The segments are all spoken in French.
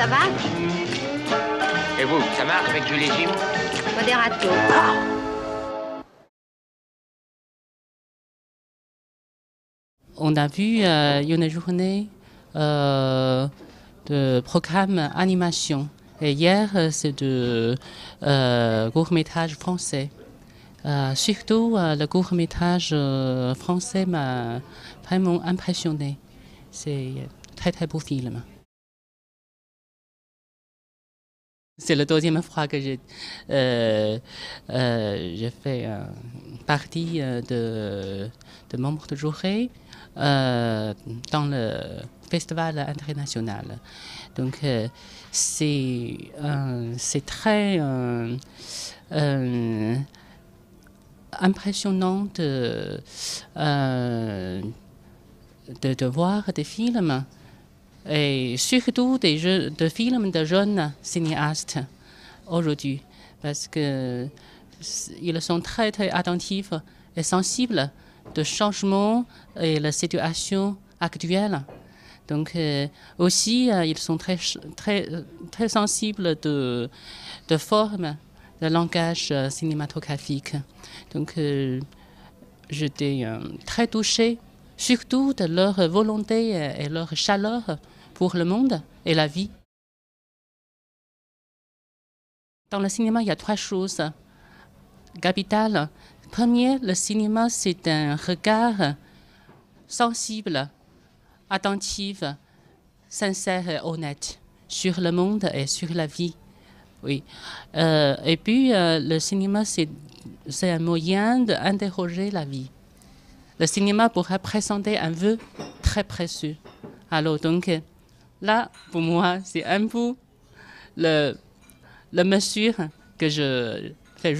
ça va? Et vous, ça marche avec Julie Jim? Moderato. On a vu une journée de programme animation. Et hier, c'est de court-métrage français. Surtout, le court-métrage français m'a vraiment impressionné. C'est un très très beau film. C'est la deuxième fois que j'ai fait partie de membre de jury dans le festival international. Donc c'est très impressionnant de voir des films et surtout des films de jeunes cinéastes aujourd'hui parce qu'ils sont très très attentifs et sensibles de changement et la situation actuelle. Donc aussi ils sont très sensibles de forme, de langage cinématographique. Donc j'étais très touchée, surtout de leur volonté et leur chaleur pour le monde et la vie. Dans le cinéma, il y a trois choses capitales. Premier, le cinéma, c'est un regard sensible, attentif, sincère et honnête sur le monde et sur la vie. Oui. Et puis, le cinéma, c'est un moyen d'interroger la vie. Le cinéma pourrait présenter un vœu très précieux. Alors, donc, là, pour moi, c'est un peu la mesure que je fais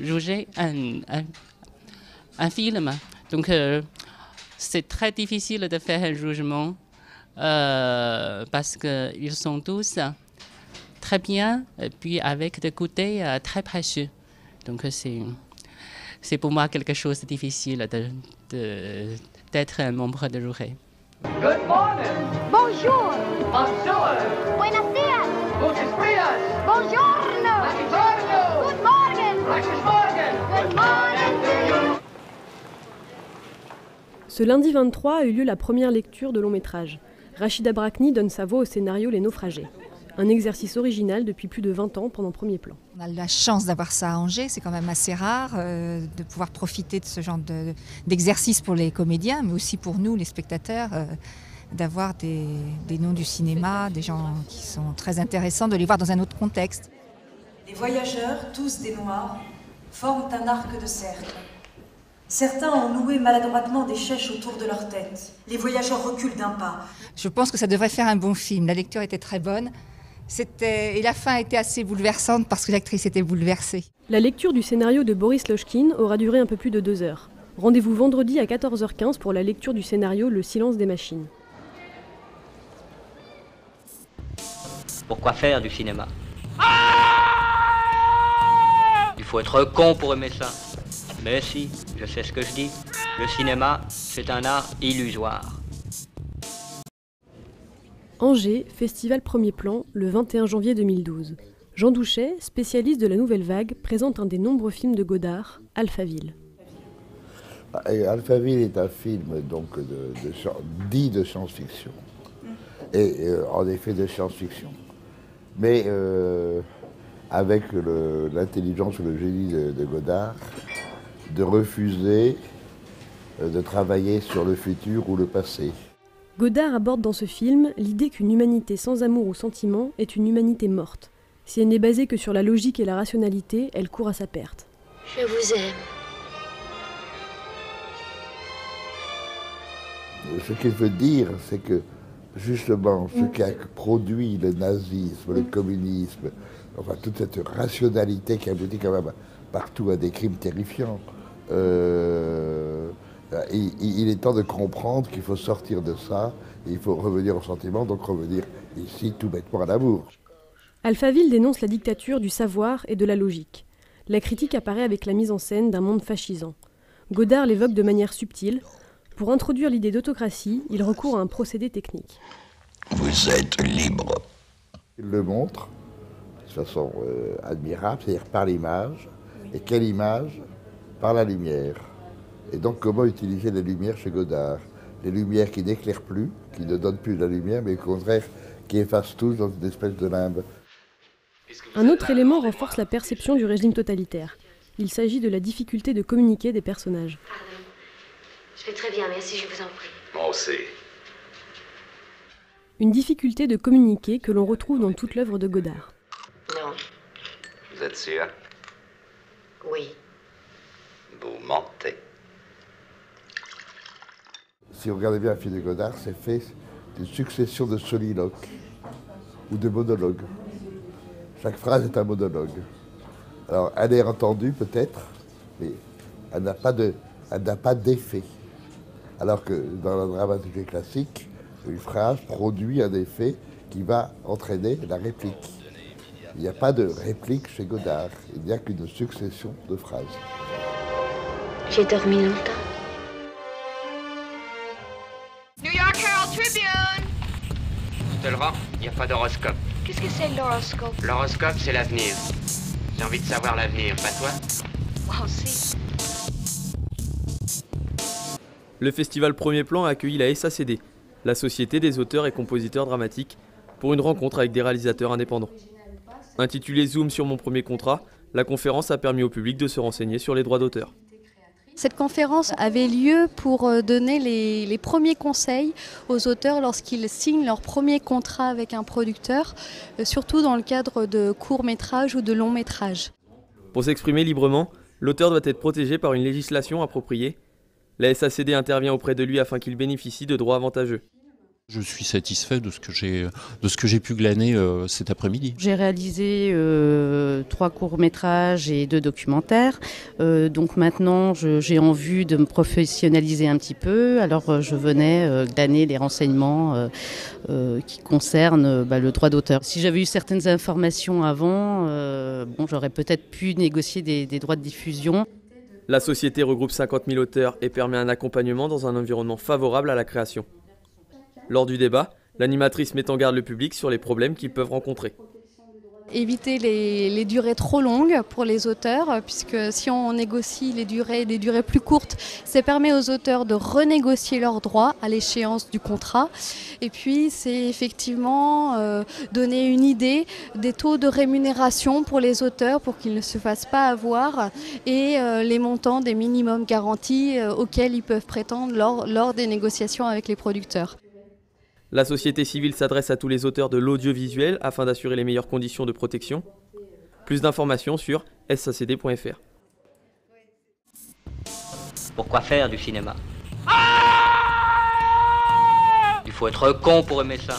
juger un film. Donc, c'est très difficile de faire un jugement parce qu'ils sont tous très bien et puis avec des côtés très précieux. Donc, c'est pour moi quelque chose de difficile d'être un membre de jury. Good morning. Bonjour. Bonjour. Buenos dias. Gutes dias. Buongiorno. Buongiorno. Good morning. Guten Morgen. Good morning to you. Ce lundi 23 a eu lieu la première lecture de long métrage. Rachida Brakni donne sa voix au scénario Les Naufragés. Un exercice original depuis plus de 20 ans pendant Premier Plan. On a la chance d'avoir ça à Angers, c'est quand même assez rare de pouvoir profiter de ce genre d'exercice pour les comédiens, mais aussi pour nous, les spectateurs, d'avoir des noms du cinéma, des gens qui sont très intéressants, de les voir dans un autre contexte. Les voyageurs, tous des noirs, forment un arc de cercle. Certains ont noué maladroitement des chèches autour de leur tête. Les voyageurs reculent d'un pas. Je pense que ça devrait faire un bon film. La lecture était très bonne. Et la fin était assez bouleversante parce que l'actrice était bouleversée. La lecture du scénario de Boris Lochkin aura duré un peu plus de 2 heures. Rendez-vous vendredi à 14h15 pour la lecture du scénario Le silence des machines. Pourquoi faire du cinéma? Il faut être con pour aimer ça. Mais si, je sais ce que je dis. Le cinéma, c'est un art illusoire. Angers, Festival Premier Plan, le 21 janvier 2012. Jean Douchet, spécialiste de la Nouvelle Vague, présente un des nombreux films de Godard, Alphaville. Alphaville est un film donc dit de science-fiction. Et en effet de science-fiction. Mais avec l'intelligence ou le génie de Godard, de refuser de travailler sur le futur ou le passé. Godard aborde dans ce film l'idée qu'une humanité sans amour ou sentiment est une humanité morte. Si elle n'est basée que sur la logique et la rationalité, elle court à sa perte. Je vous aime. Ce qu'il veut dire, c'est que justement, ce qui a produit le nazisme, le communisme, enfin toute cette rationalité qui aboutit quand même partout à des crimes terrifiants, il est temps de comprendre qu'il faut sortir de ça, et il faut revenir au sentiment, donc revenir ici tout bêtement à l'amour. Alphaville dénonce la dictature du savoir et de la logique. La critique apparaît avec la mise en scène d'un monde fascisant. Godard l'évoque de manière subtile. Pour introduire l'idée d'autocratie, il recourt à un procédé technique. Vous êtes libre. Il le montre de façon admirable, c'est-à-dire par l'image. Et quelle image? Par la lumière. Et donc comment utiliser la lumière chez Godard? Les lumières qui n'éclairent plus, qui ne donnent plus de la lumière, mais au contraire qui effacent tout dans une espèce de limbe. Un autre élément renforce la perception du régime totalitaire. Il s'agit de la difficulté de communiquer des personnages. Pardon. Je vais très bien, merci, je vous en prie. Moi aussi. Une difficulté de communiquer que l'on retrouve dans toute l'œuvre de Godard. Non. Vous êtes sûr? Oui. Vous mentez. Si vous regardez bien un film de Godard, c'est fait d'une succession de soliloques ou de monologues. Chaque phrase est un monologue. Alors, elle est entendue peut-être, mais elle n'a pas d'effet. Alors que dans la dramaturgie classique, une phrase produit un effet qui va entraîner la réplique. Il n'y a pas de réplique chez Godard, il n'y a qu'une succession de phrases. J'ai dormi longtemps. New York Herald Tribune. Je te le rends, il n'y a pas d'horoscope. Qu'est-ce que c'est l'horoscope? L'horoscope, c'est l'avenir. J'ai envie de savoir l'avenir, pas toi? Moi aussi. Le festival Premier Plan a accueilli la SACD, la Société des auteurs et compositeurs dramatiques, pour une rencontre avec des réalisateurs indépendants. Intitulée Zoom sur mon premier contrat, la conférence a permis au public de se renseigner sur les droits d'auteur. Cette conférence avait lieu pour donner les premiers conseils aux auteurs lorsqu'ils signent leur premier contrat avec un producteur, surtout dans le cadre de courts-métrages ou de longs-métrages. Pour s'exprimer librement, l'auteur doit être protégé par une législation appropriée. La SACD intervient auprès de lui afin qu'il bénéficie de droits avantageux. Je suis satisfait de ce que j'ai pu glaner cet après-midi. J'ai réalisé 3 courts-métrages et 2 documentaires. Donc maintenant, j'ai en vue de me professionnaliser un petit peu. Alors je venais glaner des renseignements qui concernent le droit d'auteur. Si j'avais eu certaines informations avant, j'aurais peut-être pu négocier des droits de diffusion. La société regroupe 50 000 auteurs et permet un accompagnement dans un environnement favorable à la création. Lors du débat, l'animatrice met en garde le public sur les problèmes qu'ils peuvent rencontrer. Éviter les durées trop longues pour les auteurs, puisque si on négocie des durées plus courtes, ça permet aux auteurs de renégocier leurs droits à l'échéance du contrat. Et puis c'est effectivement donner une idée des taux de rémunération pour les auteurs pour qu'ils ne se fassent pas avoir et les montants des minimums garantis auxquels ils peuvent prétendre lors des négociations avec les producteurs. La société civile s'adresse à tous les auteurs de l'audiovisuel afin d'assurer les meilleures conditions de protection. Plus d'informations sur sacd.fr. Pourquoi faire du cinéma? Il faut être con pour aimer ça.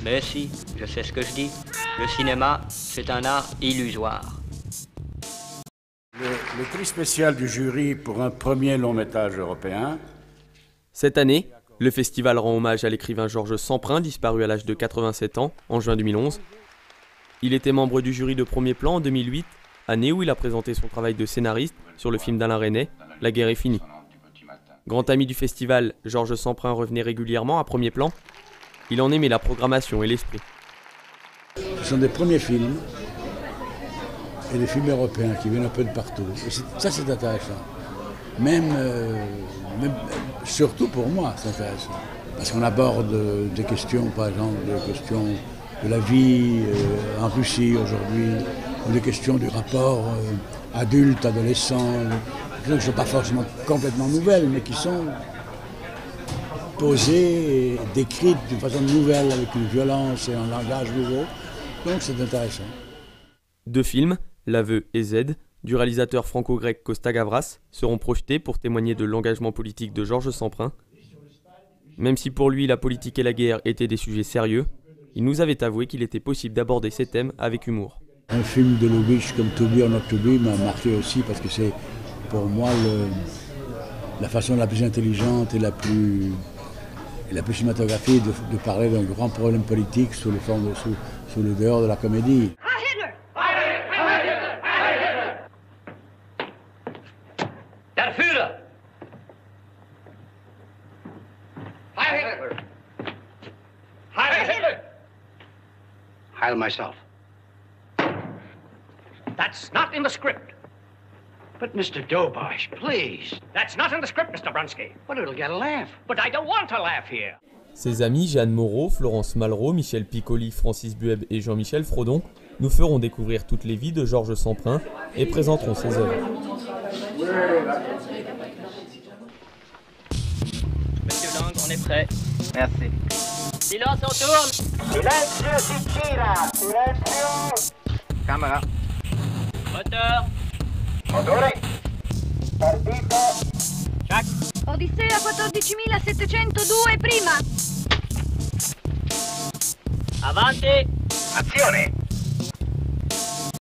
Mais si, je sais ce que je dis. Le cinéma, c'est un art illusoire. Le prix spécial du jury pour un premier long-métrage européen. Cette année, le festival rend hommage à l'écrivain Georges Semprin, disparu à l'âge de 87 ans, en juin 2011. Il était membre du jury de Premier Plan en 2008, année où il a présenté son travail de scénariste sur le film d'Alain Resnais, La guerre est finie. Grand ami du festival, Georges Semprin revenait régulièrement à Premier Plan. Il en aimait la programmation et l'esprit. Ce sont des premiers films, et des films européens qui viennent un peu de partout. Et ça, c'est intéressant. Même surtout pour moi, c'est intéressant. Parce qu'on aborde des questions, par exemple, des questions de la vie en Russie aujourd'hui, ou des questions du rapport adulte-adolescent, qui ne sont pas forcément complètement nouvelles, mais qui sont posées et décrites d'une façon nouvelle, avec une violence et un langage nouveau. Donc c'est intéressant. 2 films, L'aveu et Z, du réalisateur franco-grec Costa Gavras, seront projetés pour témoigner de l'engagement politique de Georges Semprin. Même si pour lui la politique et la guerre étaient des sujets sérieux, il nous avait avoué qu'il était possible d'aborder ces thèmes avec humour. Un film de Lubitsch comme To Be or Not To Be m'a marqué aussi parce que c'est pour moi la façon la plus intelligente et la plus cinématographique de parler d'un grand problème politique sous le dehors de la comédie. Der Führer! Heil Hitler! Heil Hitler! I'll myself. That's not in the script. But Mr. Dobosh, please. That's not in the script, Mr. Brunsky. But it'll get a laugh. But I don't want to laugh here. Ses amis Jeanne Moreau, Florence Malraux, Michel Piccoli, Francis Bueb et Jean-Michel Frodon nous feront découvrir toutes les vies de Georges Semprin et présenteront ses œuvres. Monsieur Lang, on est prêt. Merci. Silence, on tourne. Silenzio, si tira. Silenzio. Camera. Moteur. Motore. Partito. Jack. Odissea 14702 prima. Avanti. Azione.